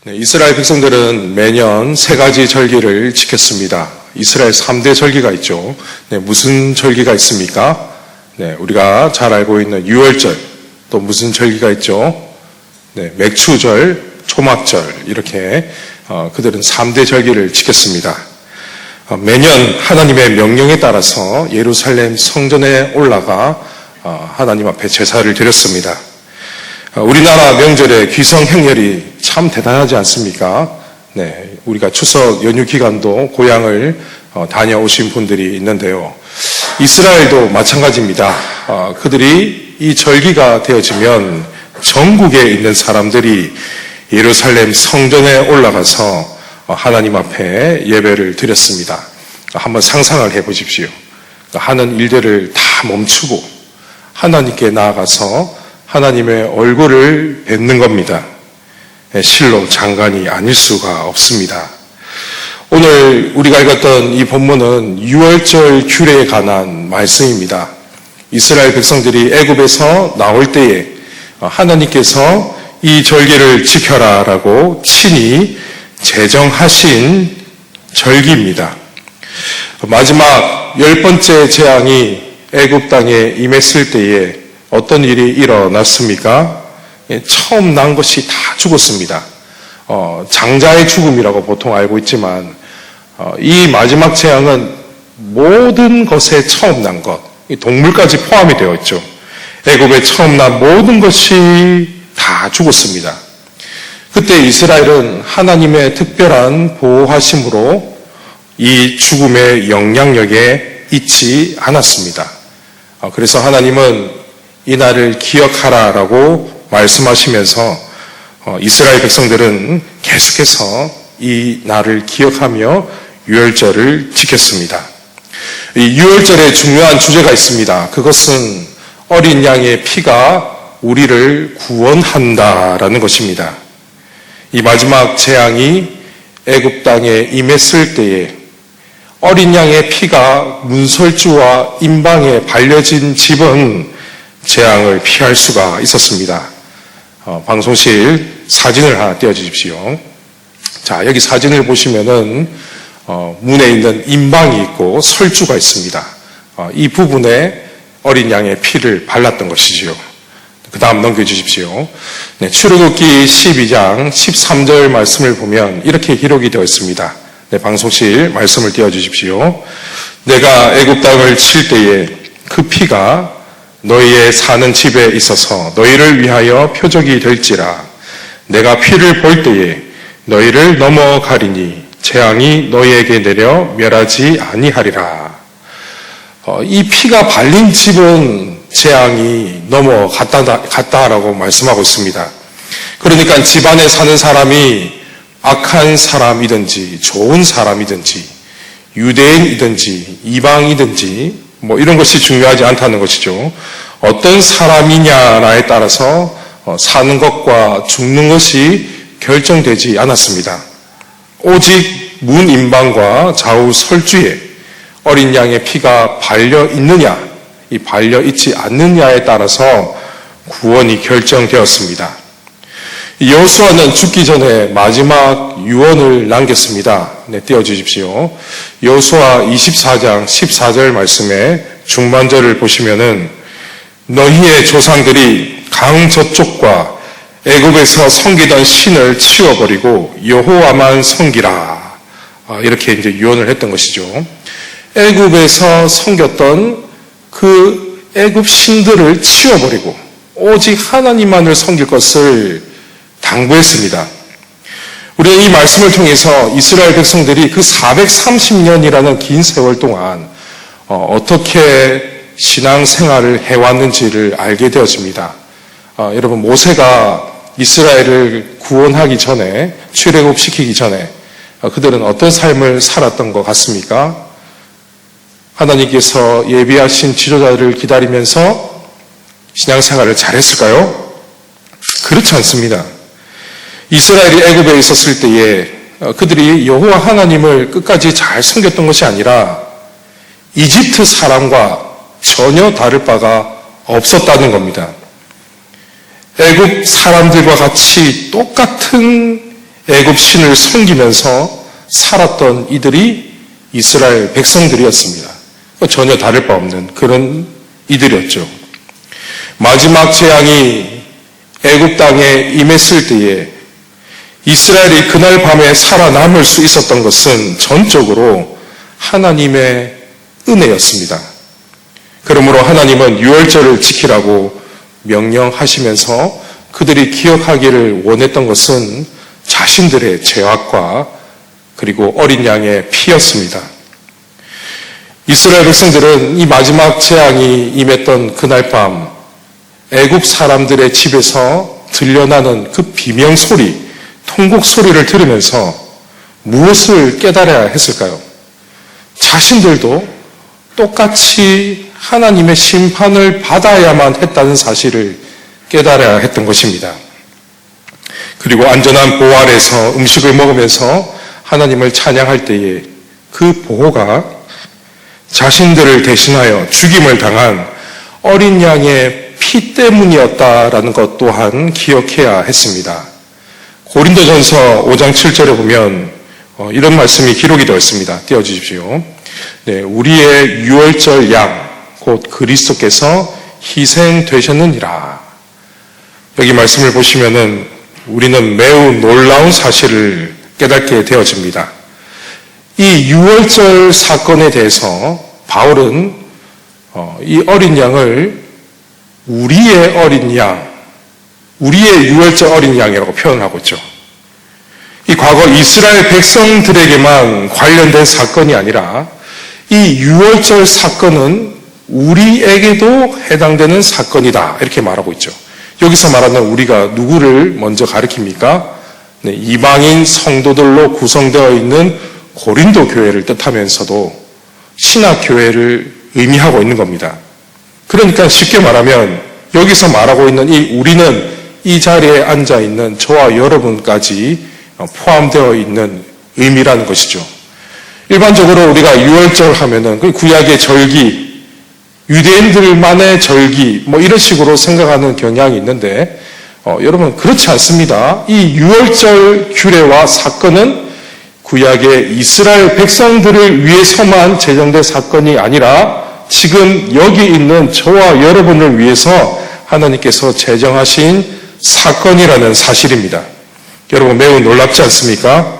네, 이스라엘 백성들은 매년 세 가지 절기를 지켰습니다. 이스라엘 3대 절기가 있죠. 네, 무슨 절기가 있습니까? 네, 우리가 잘 알고 있는 유월절, 또 무슨 절기가 있죠? 네, 맥추절, 초막절, 이렇게 그들은 3대 절기를 지켰습니다. 매년 하나님의 명령에 따라서 예루살렘 성전에 올라가 하나님 앞에 제사를 드렸습니다. 우리나라 명절의 귀성행렬이 참 대단하지 않습니까? 네, 우리가 추석 연휴 기간도 고향을 다녀오신 분들이 있는데요. 이스라엘도 마찬가지입니다. 그들이 이 절기가 되어지면 전국에 있는 사람들이 예루살렘 성전에 올라가서 하나님 앞에 예배를 드렸습니다. 한번 상상을 해보십시오. 하는 일들을 다 멈추고 하나님께 나아가서 하나님의 얼굴을 뵙는 겁니다. 실로 장관이 아닐 수가 없습니다. 오늘 우리가 읽었던 이 본문은 유월절 규례에 관한 말씀입니다. 이스라엘 백성들이 애굽에서 나올 때에 하나님께서 이 절기를 지켜라라고 친히 제정하신 절기입니다. 마지막 10번째 재앙이 애굽 땅에 임했을 때에 어떤 일이 일어났습니까? 처음 난 것이 다 죽었습니다. 장자의 죽음이라고 보통 알고 있지만 이 마지막 재앙은 모든 것에 처음 난 것, 동물까지 포함이 되어 있죠. 애굽에 처음 난 모든 것이 다 죽었습니다. 그때 이스라엘은 하나님의 특별한 보호하심으로 이 죽음의 영향력에 있지 않았습니다. 그래서 하나님은 이 날을 기억하라라고 말씀하시면서 이스라엘 백성들은 계속해서 이 날을 기억하며 유월절을 지켰습니다. 이 유월절에 중요한 주제가 있습니다. 그것은 어린 양의 피가 우리를 구원한다라는 것입니다. 이 마지막 재앙이 애굽 땅에 임했을 때에 어린 양의 피가 문설주와 임방에 발려진 집은 재앙을 피할 수가 있었습니다. 방송실 사진을 하나 띄워주십시오. 자, 여기 사진을 보시면은 문에 있는 임방이 있고 설주가 있습니다. 이 부분에 어린 양의 피를 발랐던 것이지요. 그 다음 넘겨주십시오. 네, 출애굽기 12장 13절 말씀을 보면 이렇게 기록이 되어 있습니다. 네, 방송실 말씀을 띄워주십시오. 내가 애굽 땅을 칠 때에 그 피가 너희의 사는 집에 있어서 너희를 위하여 표적이 될지라. 내가 피를 볼 때에 너희를 넘어가리니 재앙이 너희에게 내려 멸하지 아니하리라. 이 피가 발린 집은 재앙이 넘어갔다라고 말씀하고 있습니다. 그러니까 집안에 사는 사람이 악한 사람이든지 좋은 사람이든지 유대인이든지 이방이든지 이런 것이 중요하지 않다는 것이죠. 어떤 사람이냐에 따라서 사는 것과 죽는 것이 결정되지 않았습니다. 오직 문 임방과 좌우 설주에 어린 양의 피가 발려 있느냐, 이 발려 있지 않느냐에 따라서 구원이 결정되었습니다. 여호수아는 죽기 전에 마지막 유언을 남겼습니다. 네, 띄워주십시오. 여호수아 24장 14절 말씀에 중반절을 보시면은 너희의 조상들이 강 저쪽과 애굽에서 섬기던 신을 치워버리고 여호와만 섬기라. 이렇게 이제 유언을 했던 것이죠. 애굽에서 섬겼던 그 애굽 신들을 치워버리고 오직 하나님만을 섬길 것을 당부했습니다. 우리는 이 말씀을 통해서 이스라엘 백성들이 그 430년이라는 긴 세월 동안 어떻게 신앙생활을 해왔는지를 알게 되어집니다. 여러분, 모세가 이스라엘을 구원하기 전에, 출애굽시키기 전에 그들은 어떤 삶을 살았던 것 같습니까? 하나님께서 예비하신 지도자를 기다리면서 신앙생활을 잘했을까요? 그렇지 않습니다. 이스라엘이 애굽에 있었을 때에 그들이 여호와 하나님을 끝까지 잘 섬겼던 것이 아니라 이집트 사람과 전혀 다를 바가 없었다는 겁니다. 애굽 사람들과 같이 똑같은 애굽 신을 섬기면서 살았던 이들이 이스라엘 백성들이었습니다. 전혀 다를 바 없는 그런 이들이었죠. 마지막 재앙이 애굽 땅에 임했을 때에 이스라엘이 그날 밤에 살아남을 수 있었던 것은 전적으로 하나님의 은혜였습니다. 그러므로 하나님은 유월절을 지키라고 명령하시면서 그들이 기억하기를 원했던 것은 자신들의 죄악과 그리고 어린 양의 피였습니다. 이스라엘 백성들은 이 마지막 재앙이 임했던 그날 밤 애굽 사람들의 집에서 들려나는 그 비명 소리, 통곡 소리를 들으면서 무엇을 깨달아야 했을까요? 자신들도 똑같이 하나님의 심판을 받아야만 했다는 사실을 깨달아야 했던 것입니다. 그리고 안전한 보호 아래서 음식을 먹으면서 하나님을 찬양할 때에 그 보호가 자신들을 대신하여 죽임을 당한 어린 양의 피 때문이었다라는 것 또한 기억해야 했습니다. 고린도전서 5장 7절에 보면 이런 말씀이 기록이 되어 있습니다. 띄워주십시오. 네, 우리의 유월절 양, 곧 그리스도께서 희생되셨느니라. 여기 말씀을 보시면은 우리는 매우 놀라운 사실을 깨닫게 되어집니다. 이 유월절 사건에 대해서 바울은 이 어린 양을 우리의 어린 양, 우리의 유월절 어린 양이라고 표현하고 있죠. 이 과거 이스라엘 백성들에게만 관련된 사건이 아니라 이 유월절 사건은 우리에게도 해당되는 사건이다 이렇게 말하고 있죠. 여기서 말하는 우리가 누구를 먼저 가리킵니까? 네, 이방인 성도들로 구성되어 있는 고린도 교회를 뜻하면서도 신학교회를 의미하고 있는 겁니다. 그러니까 쉽게 말하면 여기서 말하고 있는 이 우리는 이 자리에 앉아 있는 저와 여러분까지 포함되어 있는 의미라는 것이죠. 일반적으로 우리가 유월절 하면은 그 구약의 절기, 유대인들만의 절기, 이런 식으로 생각하는 경향이 있는데, 여러분, 그렇지 않습니다. 이 유월절 규례와 사건은 구약의 이스라엘 백성들을 위해서만 제정된 사건이 아니라 지금 여기 있는 저와 여러분을 위해서 하나님께서 제정하신 사건이라는 사실입니다. 여러분, 매우 놀랍지 않습니까?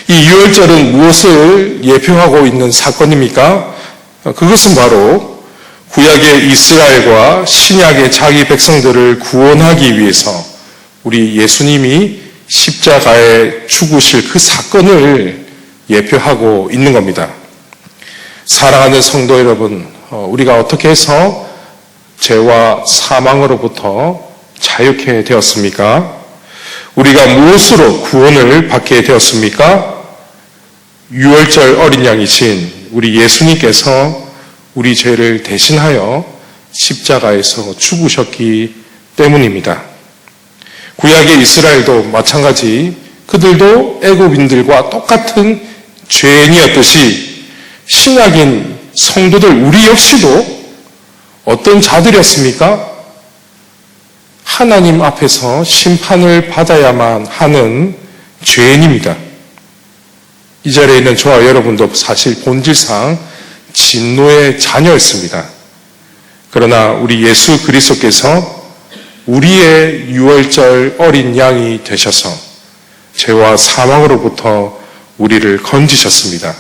이 유월절은 무엇을 예표하고 있는 사건입니까? 그것은 바로 구약의 이스라엘과 신약의 자기 백성들을 구원하기 위해서 우리 예수님이 십자가에 죽으실 그 사건을 예표하고 있는 겁니다. 사랑하는 성도 여러분, 우리가 어떻게 해서 죄와 사망으로부터 자유케 되었습니까? 우리가 무엇으로 구원을 받게 되었습니까? 유월절 어린 양이신 우리 예수님께서 우리 죄를 대신하여 십자가에서 죽으셨기 때문입니다. 구약의 이스라엘도 마찬가지 그들도 애굽인들과 똑같은 죄인이었듯이 신약인 성도들 우리 역시도 어떤 자들이었습니까? 하나님 앞에서 심판을 받아야만 하는 죄인입니다. 이 자리에 있는 저와 여러분도 사실 본질상 진노의 자녀였습니다. 그러나 우리 예수 그리스도께서 우리의 유월절 어린 양이 되셔서 죄와 사망으로부터 우리를 건지셨습니다.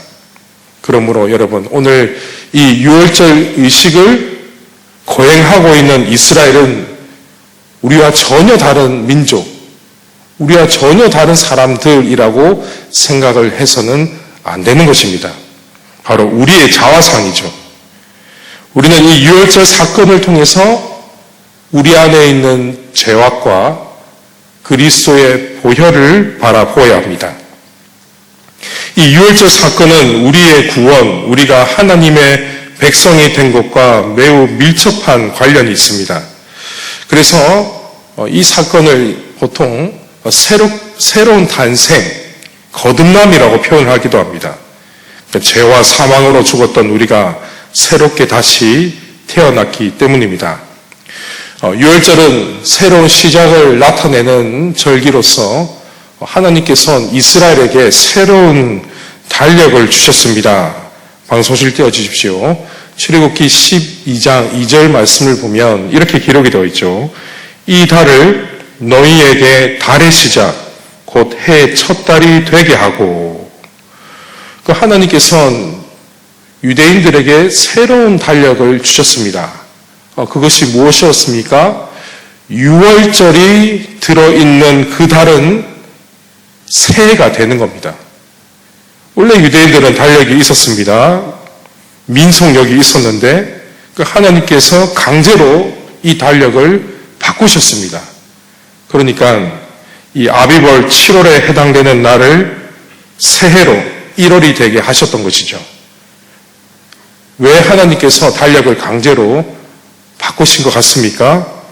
그러므로 여러분, 오늘 이 유월절 의식을 거행하고 있는 이스라엘은 우리와 전혀 다른 민족, 우리와 전혀 다른 사람들이라고 생각을 해서는 안 되는 것입니다. 바로 우리의 자화상이죠. 우리는 이 유월절 사건을 통해서 우리 안에 있는 죄악과 그리스도의 보혈을 바라보아야 합니다. 이 유월절 사건은 우리의 구원, 우리가 하나님의 백성이 된 것과 매우 밀접한 관련이 있습니다. 그래서 이 사건을 보통 새로운 탄생, 거듭남이라고 표현하기도 합니다. 죄와 사망으로 죽었던 우리가 새롭게 다시 태어났기 때문입니다. 유월절은 새로운 시작을 나타내는 절기로서 하나님께서는 이스라엘에게 새로운 달력을 주셨습니다. 방송실 띄워주십시오. 출애굽기 12장 2절 말씀을 보면 이렇게 기록이 되어 있죠. 이 달을 너희에게 달의 시작, 곧 해의 첫 달이 되게 하고. 하나님께서는 유대인들에게 새로운 달력을 주셨습니다. 그것이 무엇이었습니까? 6월절이 들어있는 그 달은 새해가 되는 겁니다. 원래 유대인들은 달력이 있었습니다. 민속력이 있었는데 하나님께서 강제로 이 달력을 바꾸셨습니다. 그러니까 이 아비벌 7월에 해당되는 날을 새해로 1월이 되게 하셨던 것이죠. 왜 하나님께서 달력을 강제로 바꾸신 것 같습니까?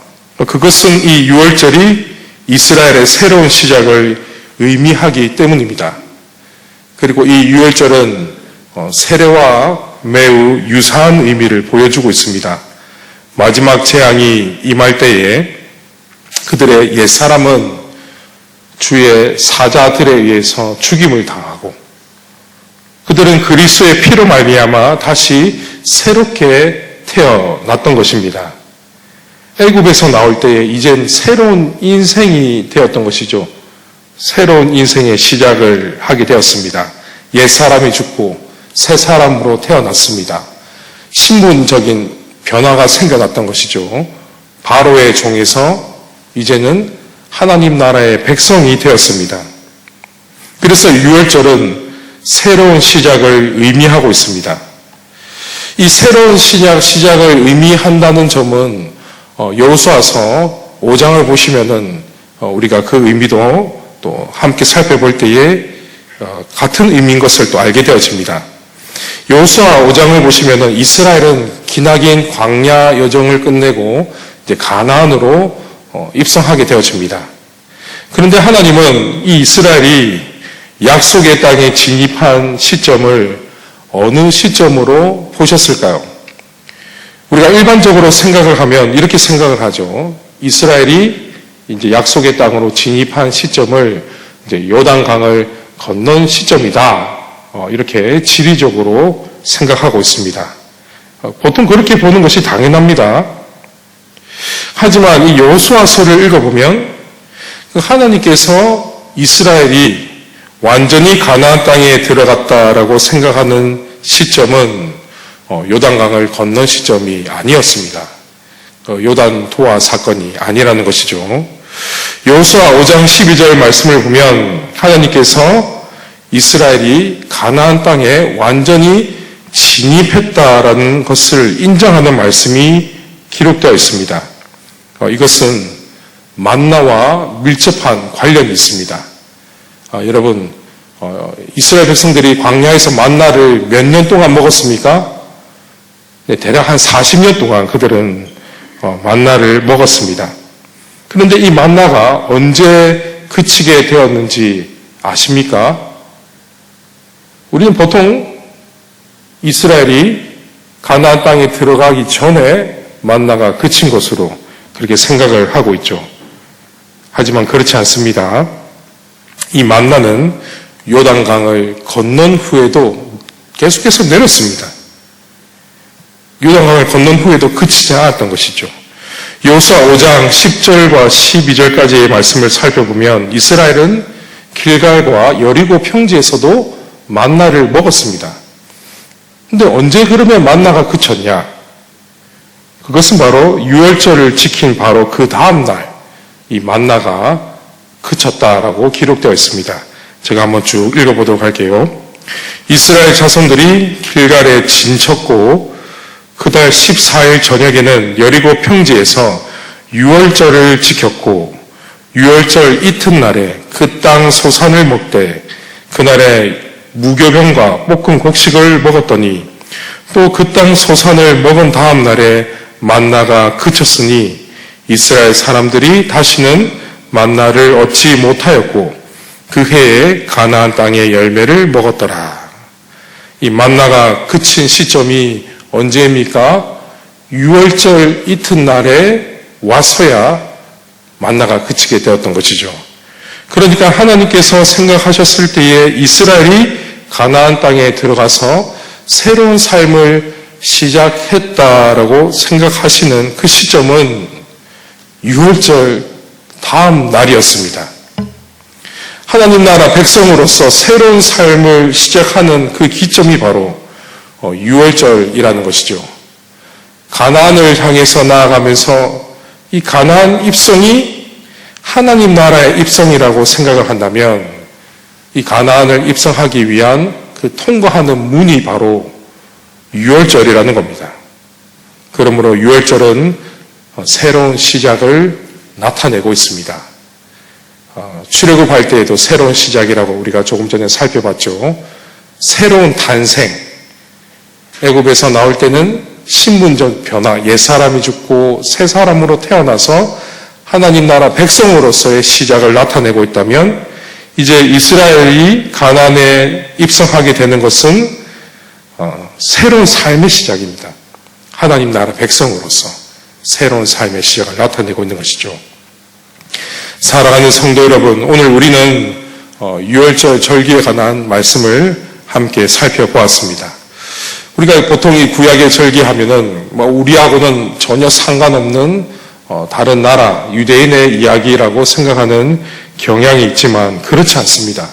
그것은 이 6월절이 이스라엘의 새로운 시작을 의미하기 때문입니다. 그리고 이 6월절은 세례와 매우 유사한 의미를 보여주고 있습니다. 마지막 재앙이 임할 때에 그들의 옛사람은 주의 사자들에 의해서 죽임을 당하고 그들은 그리스도의 피로 말미암아 다시 새롭게 태어났던 것입니다. 애굽에서 나올 때에 이젠 새로운 인생이 되었던 것이죠. 새로운 인생의 시작을 하게 되었습니다. 옛사람이 죽고 새 사람으로 태어났습니다. 신분적인 변화가 생겨났던 것이죠. 바로의 종에서 이제는 하나님 나라의 백성이 되었습니다. 그래서 6월절은 새로운 시작을 의미하고 있습니다. 이 새로운 시작을 의미한다는 점은 여호수아서 5장을 보시면은 우리가 그 의미도 또 함께 살펴볼 때에 같은 의미인 것을 또 알게 되어집니다. 여호수아 5장을 보시면은 이스라엘은 기나긴 광야 여정을 끝내고 이제 가나안으로 입성하게 되어집니다. 그런데 하나님은 이 이스라엘이 약속의 땅에 진입한 시점을 어느 시점으로 보셨을까요? 우리가 일반적으로 생각을 하면 이렇게 생각을 하죠. 이스라엘이 이제 약속의 땅으로 진입한 시점을 이제 요단강을 건넌 시점이다. 이렇게 지리적으로 생각하고 있습니다. 보통 그렇게 보는 것이 당연합니다. 하지만 이 여호수아서를 읽어보면 하나님께서 이스라엘이 완전히 가나안 땅에 들어갔다라고 생각하는 시점은 요단강을 건넌 시점이 아니었습니다. 요단 도하 사건이 아니라는 것이죠. 여호수아 5장 12절 말씀을 보면 하나님께서 이스라엘이 가나안 땅에 완전히 진입했다라는 것을 인정하는 말씀이 기록되어 있습니다. 이것은 만나와 밀접한 관련이 있습니다. 여러분, 이스라엘 백성들이 광야에서 만나를 몇 년 동안 먹었습니까? 네, 대략 한 40년 동안 그들은 만나를 먹었습니다. 그런데 이 만나가 언제 그치게 되었는지 아십니까? 우리는 보통 이스라엘이 가나안 땅에 들어가기 전에 만나가 그친 것으로 그렇게 생각을 하고 있죠. 하지만 그렇지 않습니다. 이 만나는 요단강을 건넌 후에도 계속해서 내렸습니다. 요단강을 건넌 후에도 그치지 않았던 것이죠. 여호수아 5장 10절과 12절까지의 말씀을 살펴보면 이스라엘은 길갈과 여리고 평지에서도 만나를 먹었습니다. 근데 언제 그러면 만나가 그쳤냐? 그것은 바로 유월절을 지킨 바로 그 다음 날 이 만나가 그쳤다라고 기록되어 있습니다. 제가 한번 쭉 읽어보도록 할게요. 이스라엘 자손들이 길갈에 진쳤고 그달 14일 저녁에는 여리고 평지에서 유월절을 지켰고 유월절 이튿날에 그 땅 소산을 먹되 그날에 무교병과 볶은 곡식을 먹었더니 또 그 땅 소산을 먹은 다음 날에 만나가 그쳤으니 이스라엘 사람들이 다시는 만나를 얻지 못하였고 그 해에 가나안 땅의 열매를 먹었더라. 이 만나가 그친 시점이 언제입니까? 유월절 이튿날에 와서야 만나가 그치게 되었던 것이죠. 그러니까 하나님께서 생각하셨을 때에 이스라엘이 가나안 땅에 들어가서 새로운 삶을 시작했다라고 생각하시는 그 시점은 유월절 다음 날이었습니다. 하나님 나라 백성으로서 새로운 삶을 시작하는 그 기점이 바로 유월절이라는 것이죠. 가나안을 향해서 나아가면서 이 가나안 입성이 하나님 나라의 입성이라고 생각을 한다면 이 가나안을 입성하기 위한 그 통과하는 문이 바로 유월절이라는 겁니다. 그러므로 유월절은 새로운 시작을 나타내고 있습니다. 출애굽할 때에도 새로운 시작이라고 우리가 조금 전에 살펴봤죠. 새로운 탄생. 애굽에서 나올 때는 신분적 변화, 옛사람이 죽고 새 사람으로 태어나서 하나님 나라 백성으로서의 시작을 나타내고 있다면 이제 이스라엘이 가나안에 입성하게 되는 것은 새로운 삶의 시작입니다. 하나님 나라 백성으로서 새로운 삶의 시작을 나타내고 있는 것이죠. 사랑하는 성도 여러분, 오늘 우리는 유월절 절기에 관한 말씀을 함께 살펴보았습니다. 우리가 보통 이 구약의 절기하면은 우리하고는 전혀 상관없는 다른 나라, 유대인의 이야기라고 생각하는 경향이 있지만 그렇지 않습니다.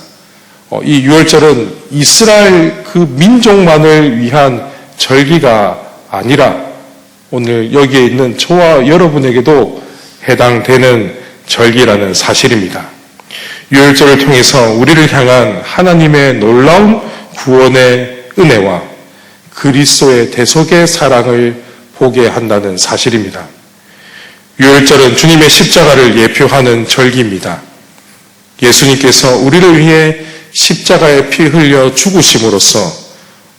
이 유월절은 이스라엘 그 민족만을 위한 절기가 아니라 오늘 여기에 있는 저와 여러분에게도 해당되는 절기라는 사실입니다. 유월절을 통해서 우리를 향한 하나님의 놀라운 구원의 은혜와 그리스도의 대속의 사랑을 보게 한다는 사실입니다. 유월절은 주님의 십자가를 예표하는 절기입니다. 예수님께서 우리를 위해 십자가에 피 흘려 죽으심으로써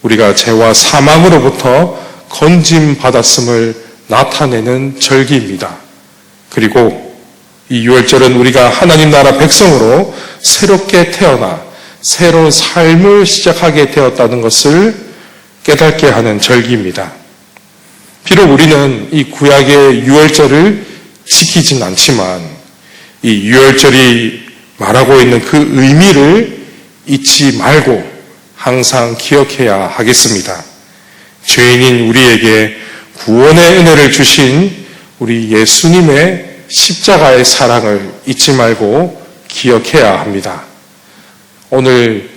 우리가 죄와 사망으로부터 건짐받았음을 나타내는 절기입니다. 그리고 이 유월절은 우리가 하나님 나라 백성으로 새롭게 태어나 새로운 삶을 시작하게 되었다는 것을 깨닫게 하는 절기입니다. 비록 우리는 이 구약의 유월절을 지키진 않지만 이 유월절이 말하고 있는 그 의미를 잊지 말고 항상 기억해야 하겠습니다. 죄인인 우리에게 구원의 은혜를 주신 우리 예수님의 십자가의 사랑을 잊지 말고 기억해야 합니다. 오늘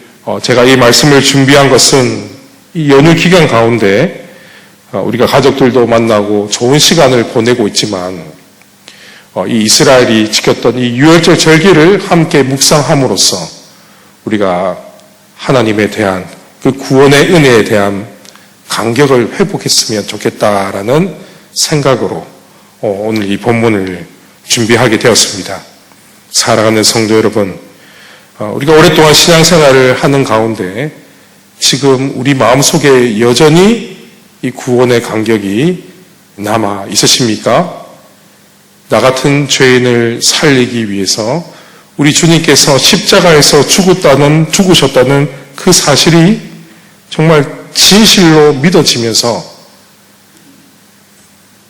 제가 이 말씀을 준비한 것은 이 연휴 기간 가운데 우리가 가족들도 만나고 좋은 시간을 보내고 있지만 이 이스라엘이 지켰던 이 유월절 절기를 함께 묵상함으로써 우리가 하나님에 대한 그 구원의 은혜에 대한 감격을 회복했으면 좋겠다라는 생각으로 오늘 이 본문을 준비하게 되었습니다. 사랑하는 성도 여러분, 우리가 오랫동안 신앙생활을 하는 가운데 지금 우리 마음속에 여전히 이 구원의 감격이 남아 있으십니까? 나 같은 죄인을 살리기 위해서 우리 주님께서 십자가에서 죽으셨다는 그 사실이 정말 진실로 믿어지면서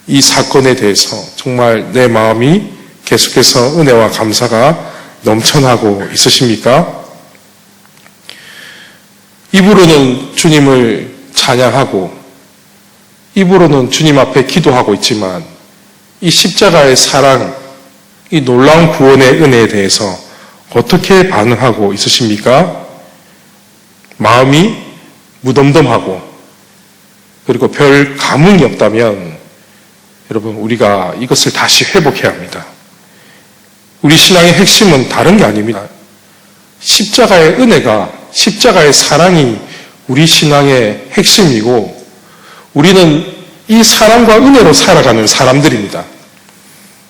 이 사건에 대해서 정말 내 마음이 계속해서 은혜와 감사가 넘쳐나고 있으십니까? 입으로는 주님을 찬양하고 입으로는 주님 앞에 기도하고 있지만 이 십자가의 사랑, 이 놀라운 구원의 은혜에 대해서 어떻게 반응하고 있으십니까? 마음이 무덤덤하고 그리고 별 감흥이 없다면 여러분 우리가 이것을 다시 회복해야 합니다. 우리 신앙의 핵심은 다른 게 아닙니다. 십자가의 은혜가, 십자가의 사랑이 우리 신앙의 핵심이고 우리는 이 사랑과 은혜로 살아가는 사람들입니다.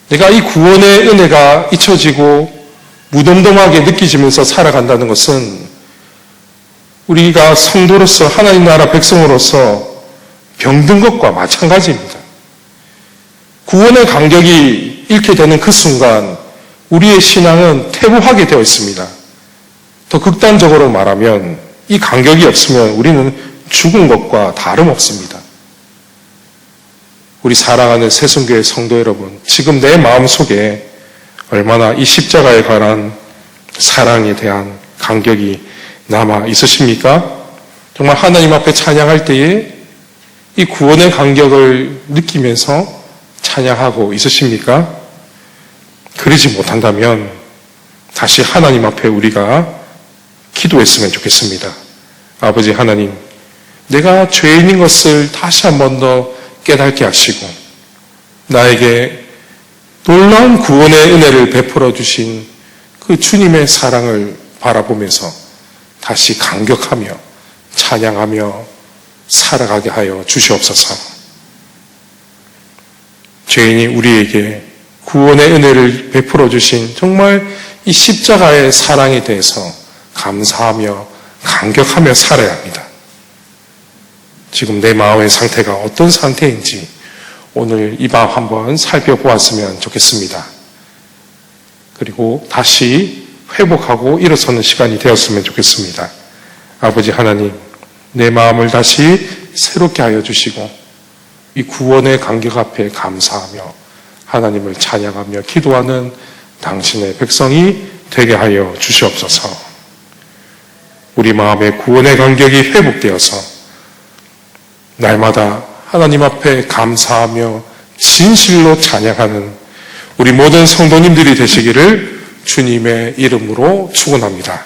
내가 이 구원의 은혜가 잊혀지고 무덤덤하게 느껴지면서 살아간다는 것은 우리가 성도로서 하나님 나라 백성으로서 병든 것과 마찬가지입니다. 구원의 간격이 잃게 되는 그 순간 우리의 신앙은 퇴보하게 되어 있습니다. 더 극단적으로 말하면 이 간격이 없으면 우리는 죽은 것과 다름없습니다. 우리 사랑하는 새순교회 성도 여러분, 지금 내 마음속에 얼마나 이 십자가에 관한 사랑에 대한 감격이 남아 있으십니까? 정말 하나님 앞에 찬양할 때에 이 구원의 감격을 느끼면서 찬양하고 있으십니까? 그러지 못한다면 다시 하나님 앞에 우리가 기도했으면 좋겠습니다. 아버지 하나님, 내가 죄인인 것을 다시 한 번 더 깨닫게 하시고 나에게 놀라운 구원의 은혜를 베풀어 주신 그 주님의 사랑을 바라보면서 다시 감격하며 찬양하며 살아가게 하여 주시옵소서. 죄인이 우리에게 구원의 은혜를 베풀어 주신 정말 이 십자가의 사랑에 대해서 감사하며 감격하며 살아야 합니다. 지금 내 마음의 상태가 어떤 상태인지 오늘 이 밤 한번 살펴보았으면 좋겠습니다. 그리고 다시 회복하고 일어서는 시간이 되었으면 좋겠습니다. 아버지 하나님, 내 마음을 다시 새롭게 하여 주시고 이 구원의 감격 앞에 감사하며 하나님을 찬양하며 기도하는 당신의 백성이 되게 하여 주시옵소서. 우리 마음의 구원의 감격이 회복되어서 날마다 하나님 앞에 감사하며 진실로 찬양하는 우리 모든 성도님들이 되시기를 주님의 이름으로 축원합니다.